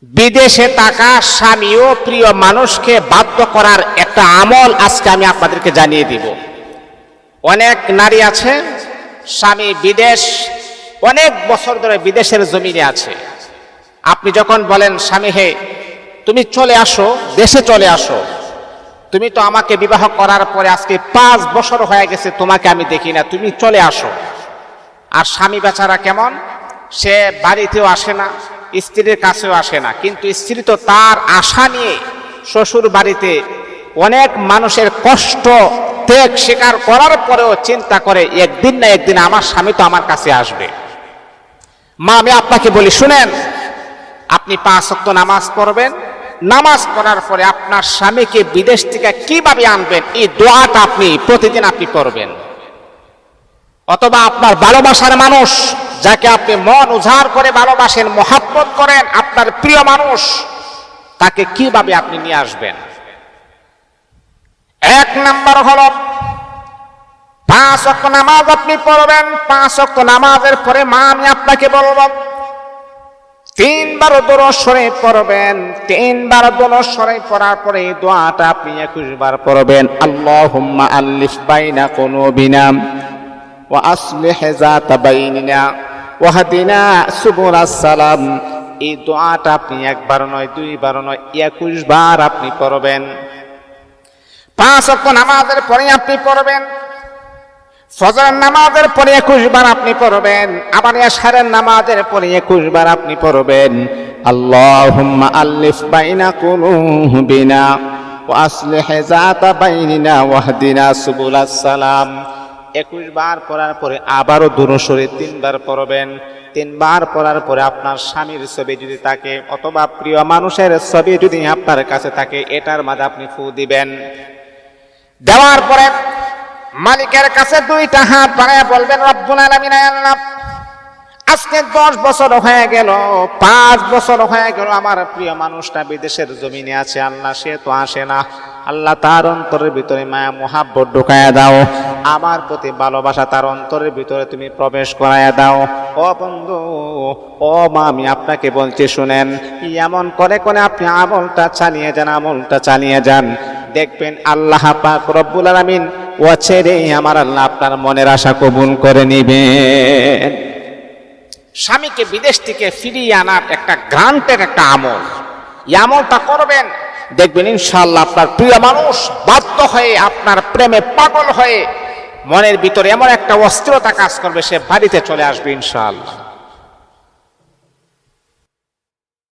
বিদেশে থাকা স্বামী ও প্রিয় মানুষকে বাধ্য করার একটা আমল আজকে আমি আপনাদেরকে জানিয়ে দিব। অনেক নারী আছে, স্বামী বিদেশ, অনেক বছর ধরে বিদেশের জমিনে আছে। আপনি যখন বলেন স্বামী, হে তুমি চলে আসো, দেশে চলে আসো, তুমি তো আমাকে বিবাহ করার পরে আজকে 5 বছর হয়ে গেছে, তোমাকে আমি দেখি না, তুমি চলে আসো। আর স্বামী বেচারা কেমন, সে বাড়িতেও আসে না, স্ত্রীর কাছেও আসে না, কিন্তু স্ত্রী তো তার আশা নিয়ে শ্বশুর বাড়িতে অনেক মানুষের কষ্ট ত্যাগ স্বীকার করার পরেও চিন্তা করে একদিন না একদিন আমার স্বামী তো আমার কাছে আসবে। মা, আমি আপনাকে বলি শুনেন, আপনি 5 ওয়াক্ত নামাজ পড়বেন, নামাজ পড়ার পরে আপনার স্বামীকে বিদেশ থেকে কিভাবে আনবেন এই দোয়াটা আপনি প্রতিদিন আপনি করবেন। অথবা আপনার ভালোবাসার মানুষ, যাকে আপনি মন উজাড় করে ভালোবাসেন, মহাব্বত করেন, আপনার প্রিয় মানুষ, তাকে কিভাবে আপনি নিয়ে আসবেন। 1 নাম্বার হলো 5 ওয়াক্ত নামাজ আপনি পড়বেন। 5 ওয়াক্ত নামাজের পরে মা, আমি আপনাকে বলবো 3 বার দরুদ শরীফ পড়বেন। 3 বার দরুদ শরীফ পড়ার পরে এই দোয়াটা আপনি 21 বার পড়বেন। আল্লাহুম্মা আল্লিফ বাইনা কুলুবিনা ওয়া আসলিহ যাতা বাইনিনা ওয়া হাদিনা সুবুলাস সালাম। এই দোয়াটা আপনি 1 বার নয়, 2 বার নয়, 21 বার আপনি পড়বেন। 5 ওয়াক্ত নামাজের পরে আপনি পড়বেন। ফজর নামাজের পরে 21 বার আপনি পড়বেন। আবার এশারের নামাজের পরে 21 বার আপনি পড়বেন। আল্লাহুম্মা আল্লিফ বাইনা কুলুবিনা ওয়া আসলিহ যাতা বাইনিনা ওয়াহদিনা সুবুলাস সালাম। 21 বার পড়ার পরে আবারও দুরূদ শরীফ 3 বার পড়বেন। 3 বার পড়ার পরে আপনার স্বামীর ছবি যদি থাকে অথবা প্রিয় মানুষের ছবি যদি আপনার কাছে থাকে, এটার মাঝে আপনি ফু দিবেন। দেওয়ার পরে মালিকের কাছে 2টা হাত বাড়ায় বলবেন, রব্বুল আলামিন, আল্লাহ, আজকে 10 বছর হয়ে গেল, 5 বছর হয়ে গেল আমার প্রিয় মানুষটা বিদেশের জমিনে আছে। আল্লাহ, সে তো আসে না। আল্লাহ, তার অন্তরের ভিতরে মায়া মোহাব্বত ঢুকায়া দাও, আমার প্রতি ভালোবাসা তার অন্তরের ভিতরে তুমি প্রবেশ করায়া দাও। ও বন্ধু, ও মা, আমি আপনাকে বলছি শুনেন, এমন করে করে আপনি আমলটা চালিয়ে যান, আমলটা চালিয়ে যান, দেখবেন আল্লাহ পাক রব্বুল আলামিন ওয়াছেরে আমার আল্লাহ আপনার মনের আশা কবুল করে নেবেন। স্বামীকে বিদেশ থেকে ফিরিয়ে আনার একটা গ্রান্টের একটা আমল, এই আমলটা করবেন, দেখবেন ইনশাআল্লাহ আপনার প্রিয় মানুষ বাধ্য হয়ে আপনার প্রেমে পাগল হয়ে মনের ভিতরে এমন একটা অস্থিরতা কাজ করবে, সে বাড়িতে চলে আসবে ইনশাআল্লাহ।